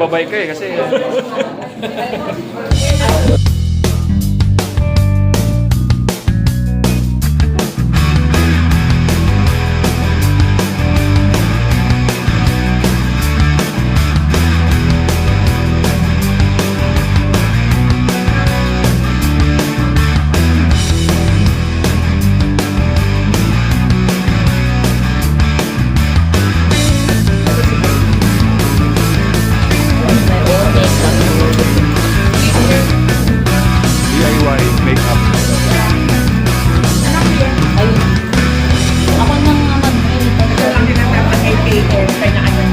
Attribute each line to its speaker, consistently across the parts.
Speaker 1: nagbabay ka eh kasi... DIY makeup.
Speaker 2: Ako nang mag-edit.
Speaker 3: Ito lang din ang dapat ay paper. Kaya na ano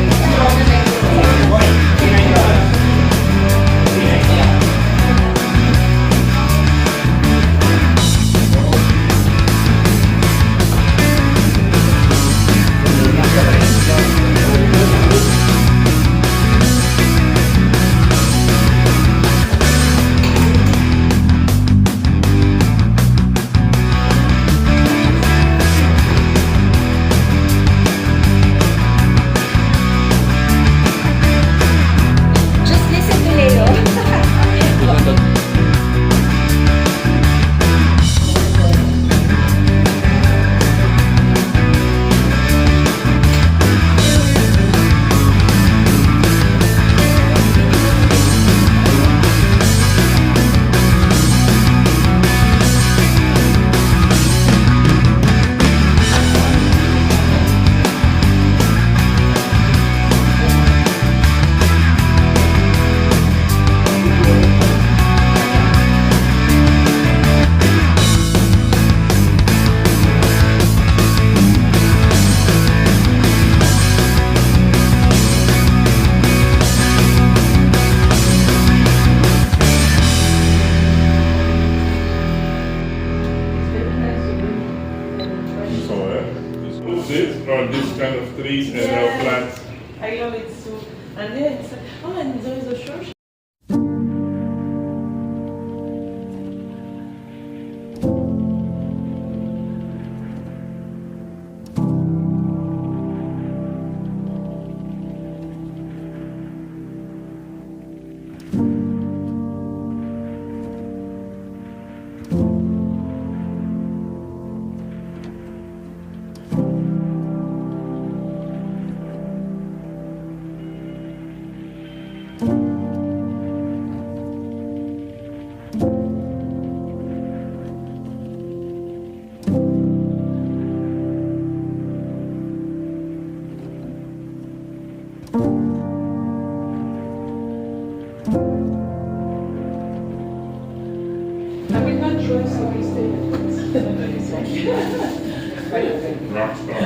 Speaker 3: just listen to Leo.
Speaker 4: This or this kind of trees and plants.
Speaker 3: I love it so. And then it's like, oh, and there is a church. I will not join, so we stay.
Speaker 4: Rock star.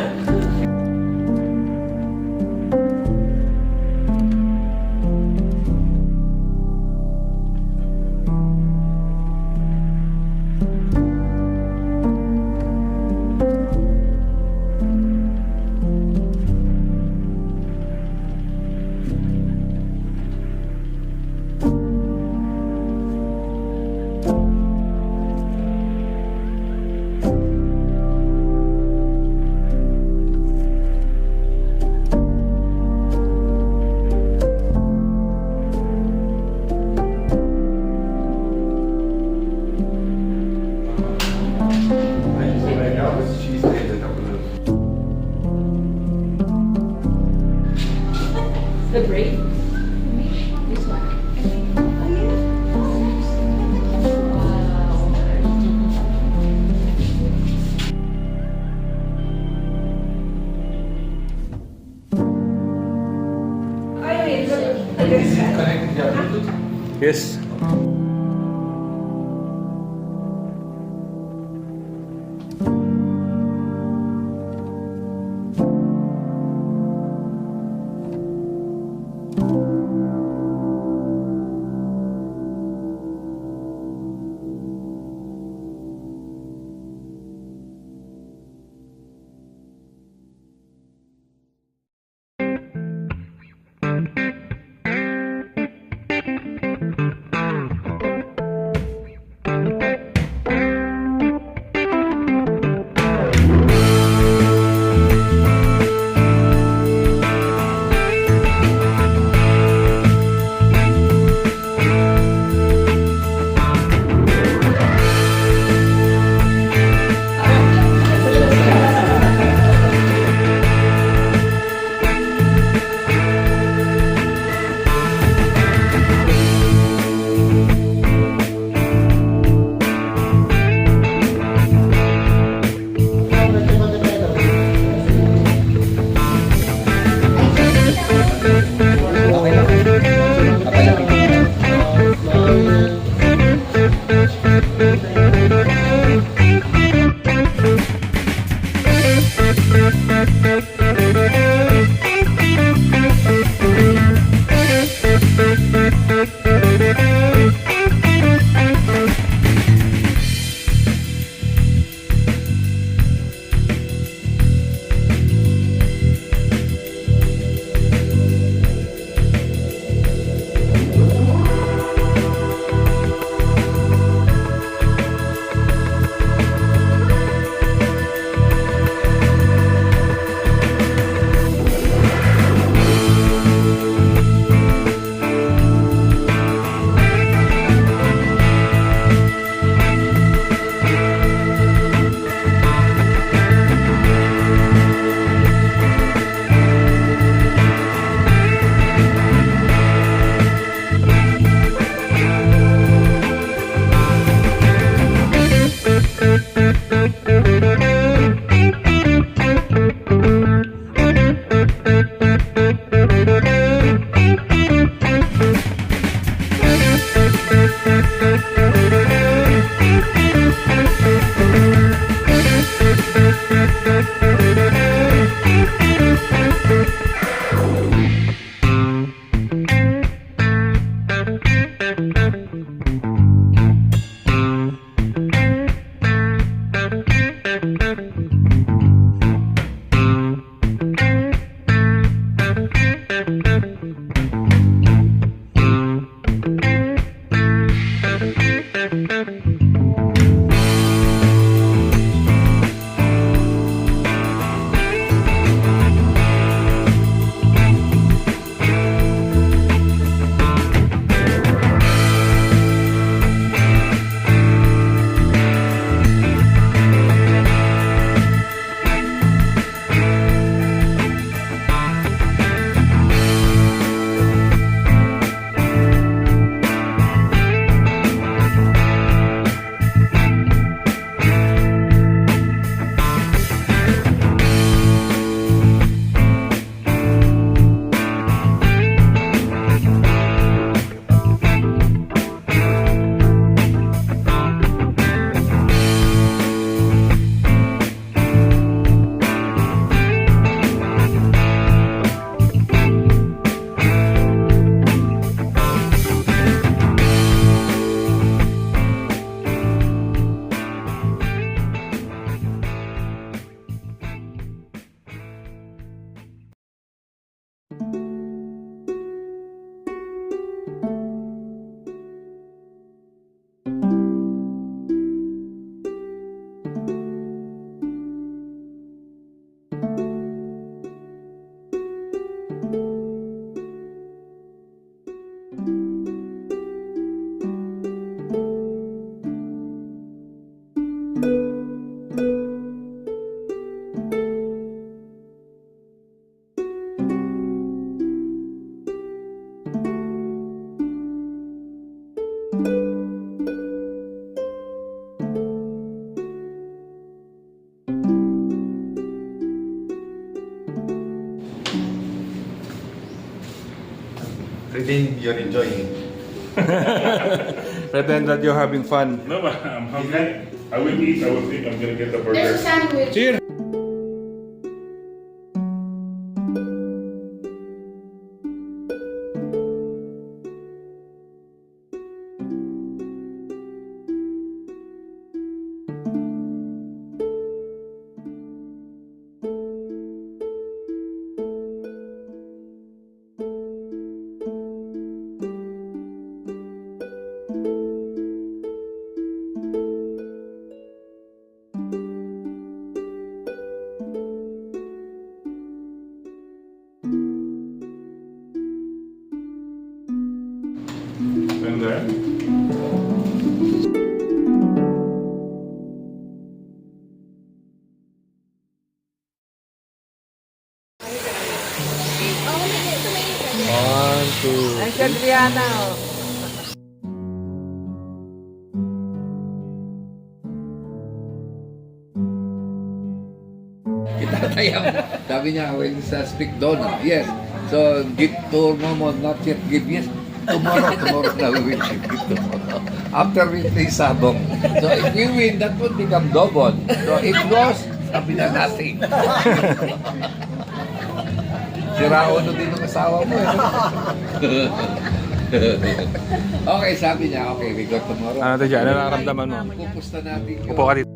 Speaker 2: The braid? This one.
Speaker 1: Yes.
Speaker 5: Pretend you're enjoying.
Speaker 1: Pretend that you're having fun.
Speaker 4: No, but I'm hungry. I will eat. I will think I'm gonna get the burger.
Speaker 2: There's a sandwich.
Speaker 1: Cheers!
Speaker 4: And then
Speaker 1: One, two.
Speaker 3: Ay, si Adriana, oh.
Speaker 6: Itatayang. Sabi niya, when sa speak doon, yes. So, give to mo, not yet give, yes. Tomorrow na we will give to after we play sabong. So, if we win, that would become double. So, if lost, sabi na nothing. Sira ulo din ng asawa mo, eh. Okay, sabi niya, okay, we go tomorrow.
Speaker 1: Ano tayo dyan? Ano nararamdaman mo?
Speaker 6: Pupusta natin yun.
Speaker 1: Upo ka dito.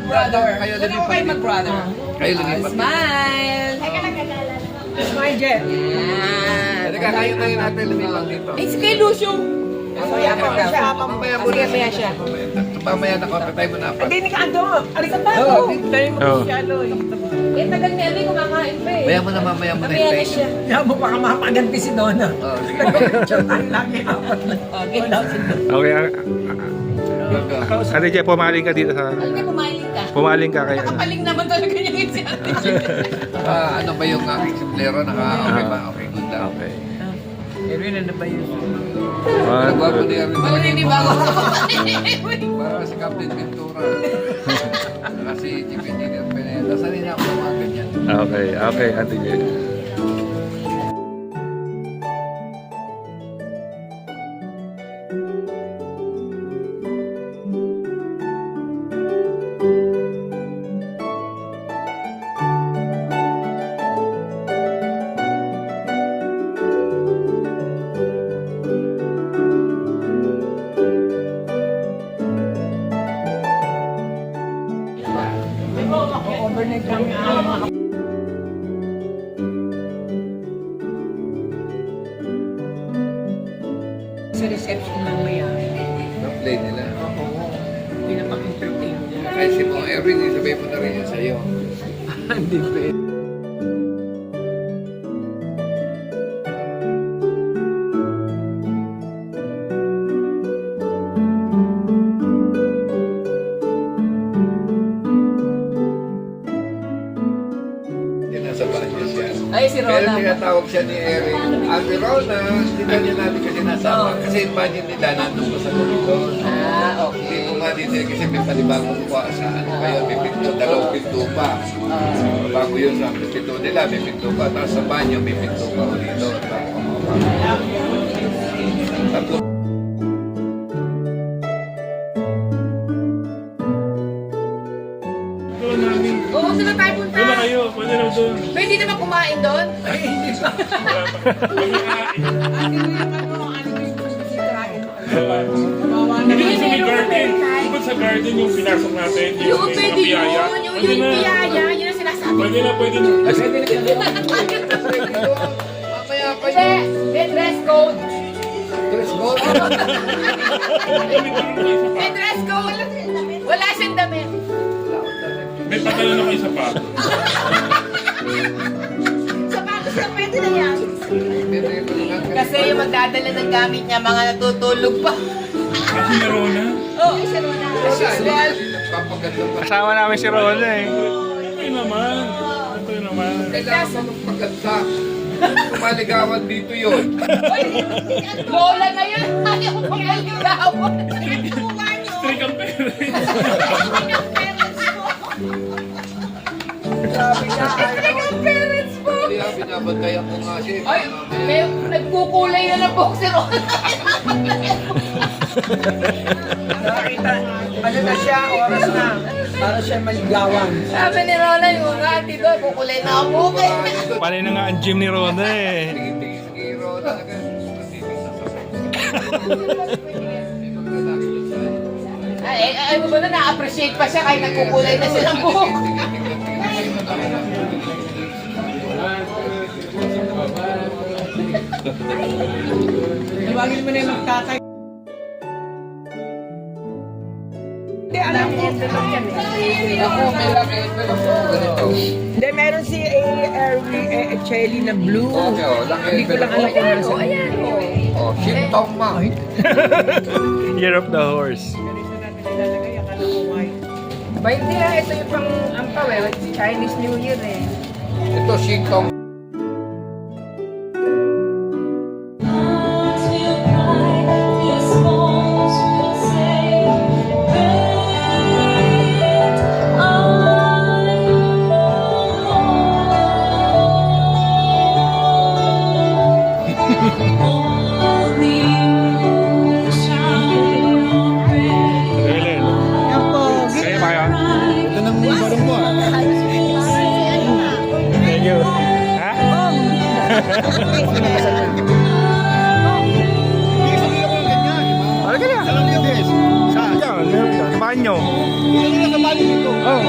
Speaker 2: Brother.
Speaker 6: Kayo
Speaker 2: Doon ako kayo mag-brother.
Speaker 6: Kayo lumipat.
Speaker 2: Smile! Smile, Jet.
Speaker 6: Halika, kayo natin lumipat dito.
Speaker 2: Eh, si kay Lucio. Mamaya pa siya.
Speaker 6: Mamaya mo
Speaker 2: Sige, mamaya siya.
Speaker 6: Mamaya na kontatay mo na pa.
Speaker 2: Hindi ka ando. Alika pa
Speaker 6: Oo,
Speaker 2: ako.
Speaker 3: Tayo mo
Speaker 1: Oo.
Speaker 3: si ano eh.
Speaker 2: Eh, tagal ni Abi kumakain pa eh.
Speaker 6: Mamaya mo na, mamaya mo na
Speaker 2: Mamaya na
Speaker 6: hintayin.
Speaker 2: siya.
Speaker 3: Kaya mo baka mapaganti si Donna.
Speaker 6: Oh, sige.
Speaker 3: Ang lagi apat na.
Speaker 2: Okay.
Speaker 1: Okay. Ate Jay, pumaling ka dito sa...
Speaker 2: Alam niya, pumaling ka.
Speaker 1: Pumaling ka kaya.
Speaker 2: Nakapaling naman talaga niya yung si Ate Jet.
Speaker 6: Ano ba yung aking simplero? Okay ba? Okay, good na.
Speaker 1: Okay.
Speaker 3: Erwin, ano ba yun?
Speaker 6: Nagwapo ni Erwin.
Speaker 2: Malilinig ba ako?
Speaker 6: Para si Captain Ventura. Kasi Chief Engineer Pineda. Sanay na ako ng mga ganyan.
Speaker 1: Okay, okay, Ate Jay.
Speaker 3: Overnight kami ang sa reception mamaya.
Speaker 6: Na-play nila.
Speaker 3: Oo. Pinapag-entertain nila.
Speaker 6: Kasi mo, Erwin, sabihin mo na rin yan sa'yo.
Speaker 3: Hindi pwede.
Speaker 6: Yan nasa banyo siya.
Speaker 2: Ay, si
Speaker 6: Pero
Speaker 2: Rola.
Speaker 6: tinatawag siya ni Eric. Ate Rona, hindi ka niya natin kasi nasama. Kasi imagine nila nandun ko sa koridor.
Speaker 2: Ah,
Speaker 6: Hindi
Speaker 2: okay.
Speaker 6: ko nga din kasi may panibagong kuha sa ano pa yun, may pinto, dalawang pinto pa. Bago yun sa pinto nila, may pinto pa. Tapos sa banyo, may pinto pa ulit doon. Tatlo.
Speaker 4: Doon namin.
Speaker 2: Oo, sila tayo punta.
Speaker 4: Doon na kayo. Pwede na doon.
Speaker 2: Pwede naman kumain doon?
Speaker 4: Hindi na sa may garden. Bukod sa garden yung pinasok natin.
Speaker 2: Yung pwede
Speaker 4: biyaya.
Speaker 2: yun. Yung biyaya. Yun ang sinasabi.
Speaker 4: Pwede na, pwede na.
Speaker 6: Mamaya pa
Speaker 2: Hindi.
Speaker 6: yun.
Speaker 2: May dress code.
Speaker 6: Dress code.
Speaker 2: May dress code. Wala siyang damit.
Speaker 4: May patalo na kayo sa pato.
Speaker 2: Sapatos na pwede na yan.
Speaker 6: Kasi
Speaker 2: Kasi yung magdadala ng gamit niya, mga natutulog pa.
Speaker 4: Kasi meron na.
Speaker 2: Oo, isa na. Well,
Speaker 6: papaganda pa.
Speaker 1: Kasama namin si Rona eh.
Speaker 4: Ito naman. Ito naman.
Speaker 6: Kailangan mo magpaganda. Kumaligawan dito yun.
Speaker 2: Lola na yun. Ayaw mo magaligawan.
Speaker 4: Strict ang parents.
Speaker 6: Sabi niya,
Speaker 2: Ang parents mo.
Speaker 6: kaya binabantayan ko nga siya.
Speaker 2: Ay, may nagkukulay na ng boxer.
Speaker 3: Nakita, ano na siya, oras na. Para siya maligawan.
Speaker 2: Sabi ni Rona, yung mga ati doon, kukulay na ang bukay.
Speaker 1: Panay na nga ang gym ni Rona eh.
Speaker 6: Tingin-tingin sa hero talaga.
Speaker 2: Ay mo ba na na-appreciate pa siya kahit nagkukulay na siya ng buhok?
Speaker 3: Tawagin mo na yung magtatay. Hindi, alam ko.
Speaker 6: Ako, may laki envelope ko ganito.
Speaker 3: Hindi, meron si Chelly na blue.
Speaker 6: Okay, oh, laki
Speaker 3: Hindi ko lang alam kung nasa.
Speaker 2: Oh, ayan.
Speaker 6: Oh, Shintong ma.
Speaker 1: Year of the horse.
Speaker 3: Ganito natin ilalagay, akala ko white.
Speaker 2: Ba hindi ito yung pang ampaw eh, Chinese New Year eh.
Speaker 6: Ito, Shintong.
Speaker 1: Ano ka na? Saan? Sa banyo. Oh.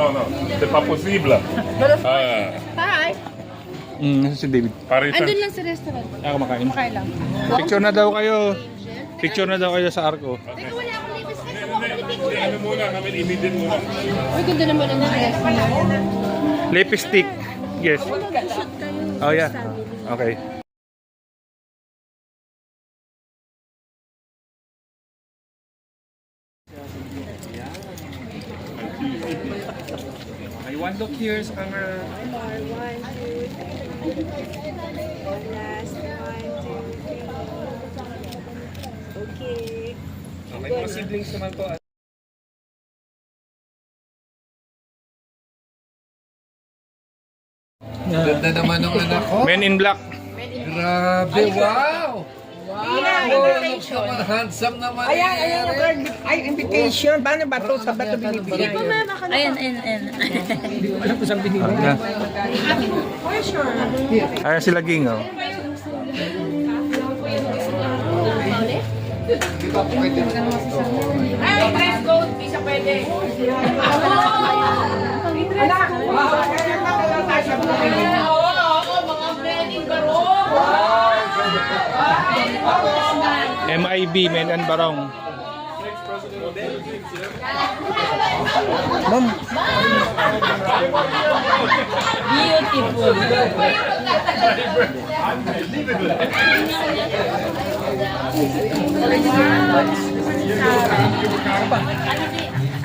Speaker 4: No. C'est pas possible.
Speaker 5: Hi!
Speaker 1: Nasa si David.
Speaker 4: Paris.
Speaker 5: Andun lang sa restaurant.
Speaker 1: Ako makain.
Speaker 5: Makain lang.
Speaker 1: Picture na daw kayo. Picture na daw kayo sa arko.
Speaker 5: Teka, wala akong lipstick. Ako ako
Speaker 4: Ano muna, kami immediate muna.
Speaker 5: Uy, ganda naman ang restaurant.
Speaker 1: Lipstick. Yes. Oh yeah. Okay.
Speaker 7: I want look here sa camera.
Speaker 8: Okay.
Speaker 7: Okay, mga siblings naman po.
Speaker 6: Ganda naman ng anak ko.
Speaker 1: Men in Black.
Speaker 6: Grabe, wow!
Speaker 3: Invitation.
Speaker 6: Handsome naman.
Speaker 3: Ayan yung card. Ay, invitation. Paano ba ito? Sa bato binibigay?
Speaker 5: Ayan.
Speaker 3: Alam ko saan binibigay.
Speaker 1: Ayan sila Ging, oh.
Speaker 2: Ay, dress code. Di siya pwede. Oo, mga men in barong.
Speaker 1: MIB, Men and Barong.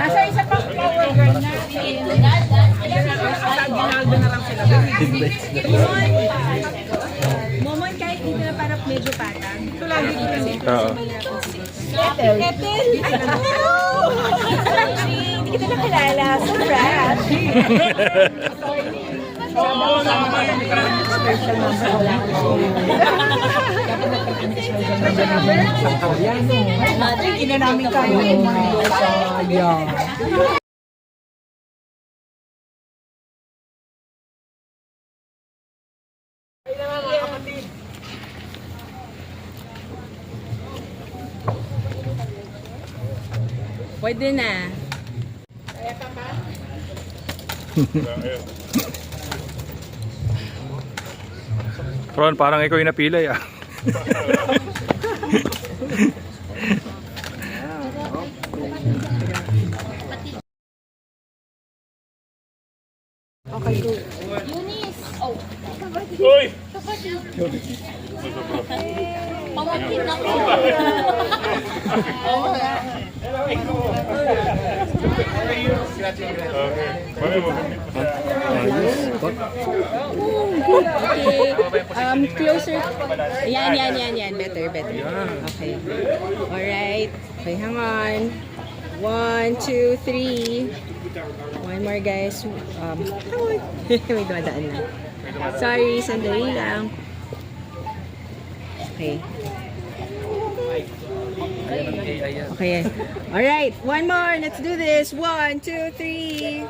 Speaker 8: Asa isa pang flower girl na. Momon, kahit dito na parang medyo patang. Ito lang dito kasi.
Speaker 1: Oo.
Speaker 8: Ethel. Ay, hindi kita nakilala. So fresh. Ina namin kayo. Sayang. Pwede na.
Speaker 1: Ron, parang ikaw yung napilay ah.
Speaker 5: Eunice! Oh,
Speaker 4: Uy!
Speaker 5: pamangkin ako.
Speaker 8: Okay. Closer. Yan. Better. Okay. Alright. Okay, hang on. 1, 2, 3. One more, guys. May dumadaan na. Sorry, sandali lang. Okay. Okay. Alright, one more. Let's do this. 1, 2, 3.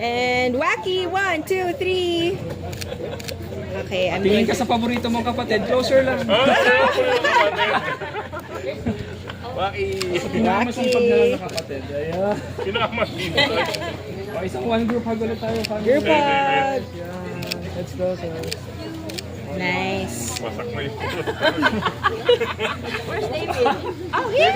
Speaker 8: And wacky. 1, 2, 3. Okay, I'm
Speaker 7: Tingin
Speaker 8: doing
Speaker 7: ka sa paborito mong kapatid, closer lang. Masumpag na lang na kapatid. Ayan.
Speaker 4: Kinakamas dito.
Speaker 7: O, isang one group hug ulit tayo.
Speaker 8: group hug.
Speaker 7: Let's go, sir.
Speaker 8: Nice.
Speaker 4: Wasak na yun.
Speaker 8: Oh, here!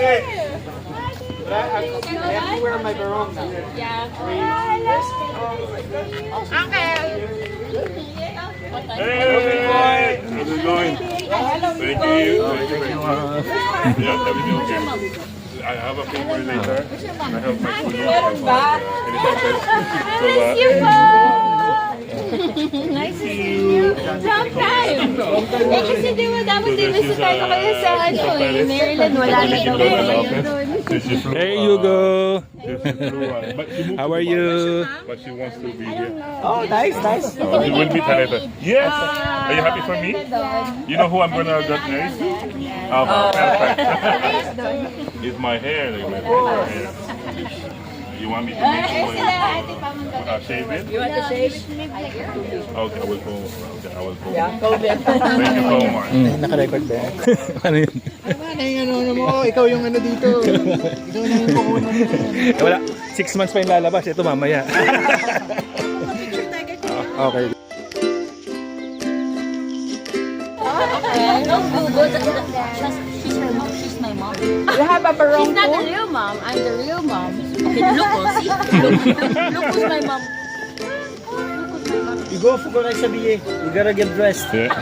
Speaker 4: Hey! How's it going? Thank you. Yeah, everything okay. I have a paper later. I have my
Speaker 5: Nice to see you. Long time. Eh, kasi di ba dapat i-visit tayo kayo sa Maryland. Wala na daw kayo doon.
Speaker 1: Hey Hugo!
Speaker 4: But she moved
Speaker 1: How
Speaker 4: to
Speaker 1: are you?
Speaker 4: But she wants to be here.
Speaker 3: Oh, nice.
Speaker 4: You will meet her later. Yes! Are you happy for me? You know who I'm gonna get married to? Perfect. It's my hair. Like my favorite hair. You want me to make shave it?
Speaker 8: You want to shave?
Speaker 4: Okay, I will go. Okay, I will go.
Speaker 3: Yeah, COVID.
Speaker 4: Thank you so much.
Speaker 9: Naka-record ba yan?
Speaker 1: Ano yun?
Speaker 9: Ano yung ano mo? Ikaw yung ano dito. Ikaw na yung kukunan mo.
Speaker 1: Eh, wala, 6 months pa yung lalabas. Ito mamaya. Okay.
Speaker 5: She's her mom. She's my mom.
Speaker 8: You have a barong
Speaker 5: She's not the real mom. I'm the real mom. Okay, look, oh, see? Look who's my mom.
Speaker 9: You go for like sabi you gotta get dressed.
Speaker 4: Yeah.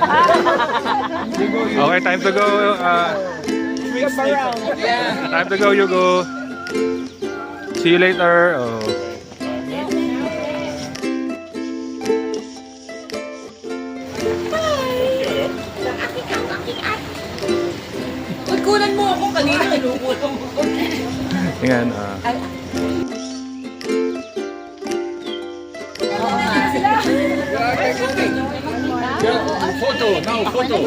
Speaker 1: Okay, time to go. Time to go, Hugo. See you later. Oh.
Speaker 8: Pagkulan mo ako kanina. Kinukulan mo ako.
Speaker 1: Tingnan.
Speaker 6: Photo, now photo.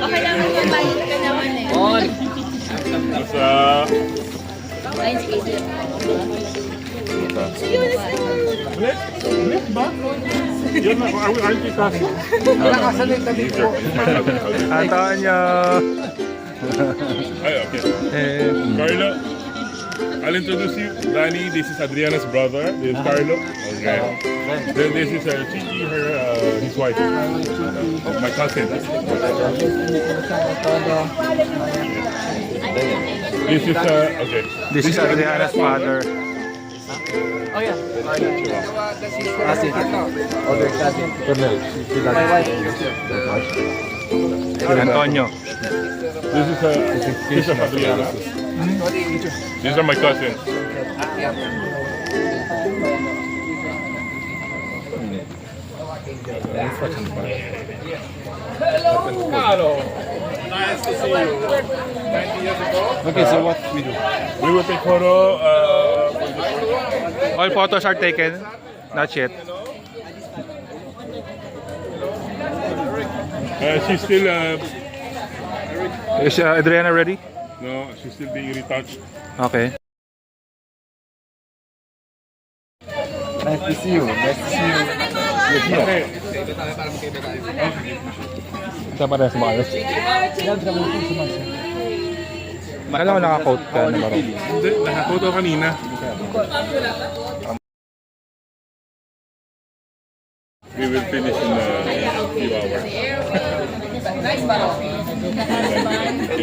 Speaker 5: Okay lang mo mabayad ka naman eh.
Speaker 4: What's up?
Speaker 5: Mine's easy.
Speaker 4: Bless ba? You're not, aren't you cousin? He's my cousin.
Speaker 1: Antonio.
Speaker 4: Ay, okay.
Speaker 1: Eh,
Speaker 4: Carlo, I'll introduce you. Danny, this is Adriana's brother. This is Carlo. Okay. Then this is Chichi, his wife. My cousin. This is, okay.
Speaker 1: this is Adriana's father.
Speaker 9: Other cousin. My wife.
Speaker 1: Antonio.
Speaker 4: This is Adriana. These are my cousins.
Speaker 7: Hello!
Speaker 4: Nice to see you. 20 years ago.
Speaker 1: Okay, so what we do?
Speaker 4: We will take photo.
Speaker 1: All photos are taken? Not yet.
Speaker 4: She's still.
Speaker 1: Is Adriana ready?
Speaker 4: No, she's still being retouched.
Speaker 1: Okay.
Speaker 9: Nice to see you. Nice to see you.
Speaker 4: Okay.
Speaker 1: Ito pa rin sa maayos. Alam mo naka-coat ka na baro.
Speaker 4: Hindi, nakakoto kanina. We will finish in a few hours.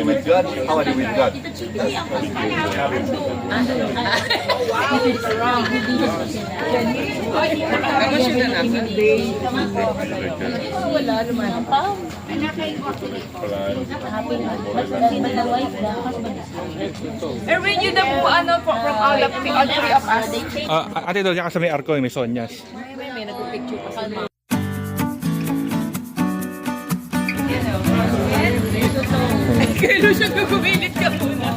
Speaker 9: With God, how are you with God?
Speaker 2: Erwin, yun na po, ano, from all three of us.
Speaker 1: Ate doon, ka sa may arko, may sonyas.
Speaker 2: May nagpipicture pa sa Kailan siya gugumilit ka muna?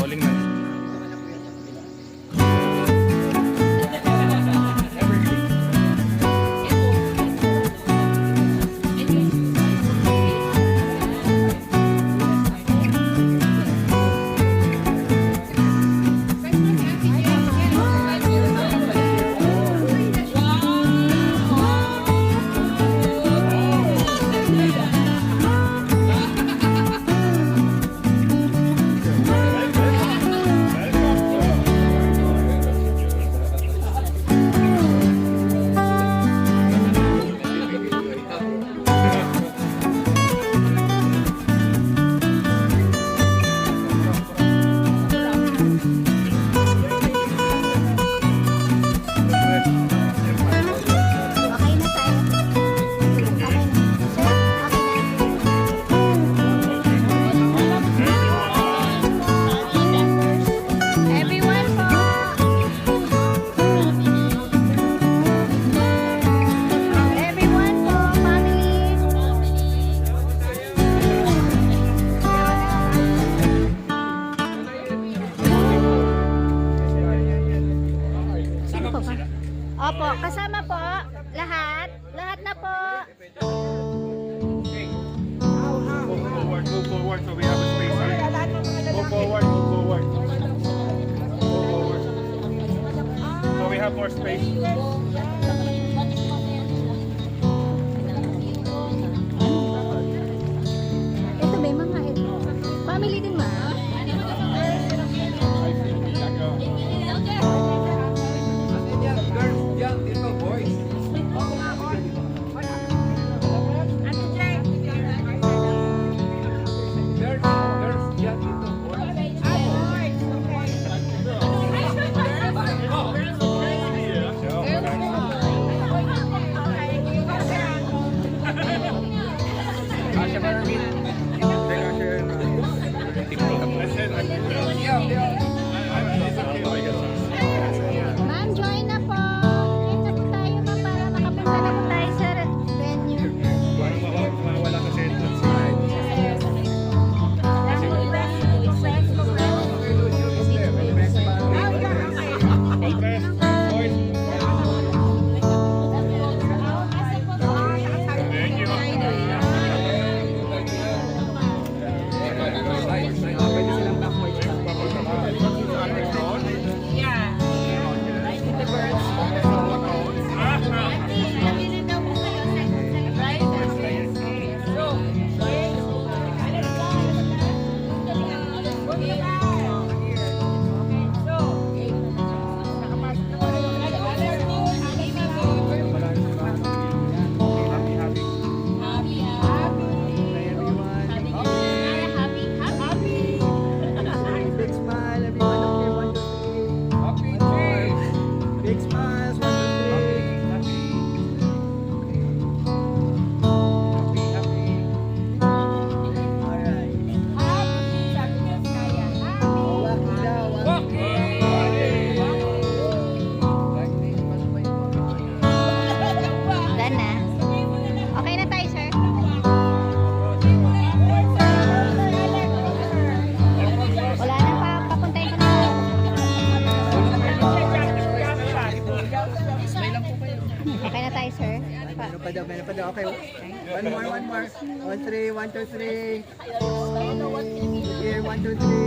Speaker 1: Rolling na.
Speaker 5: Everyone po. Everyone po, family. Sino po ba? Opo, kasama po. Lahat. Lahat na po.
Speaker 1: Move forward so we have a space. Move forward, move forward. Move forward. So we have more space.
Speaker 5: Ito ba yung mga family din ma?
Speaker 3: Okay. One more. 1, 3, 1, 2, 3. Here, 1, 2, 3.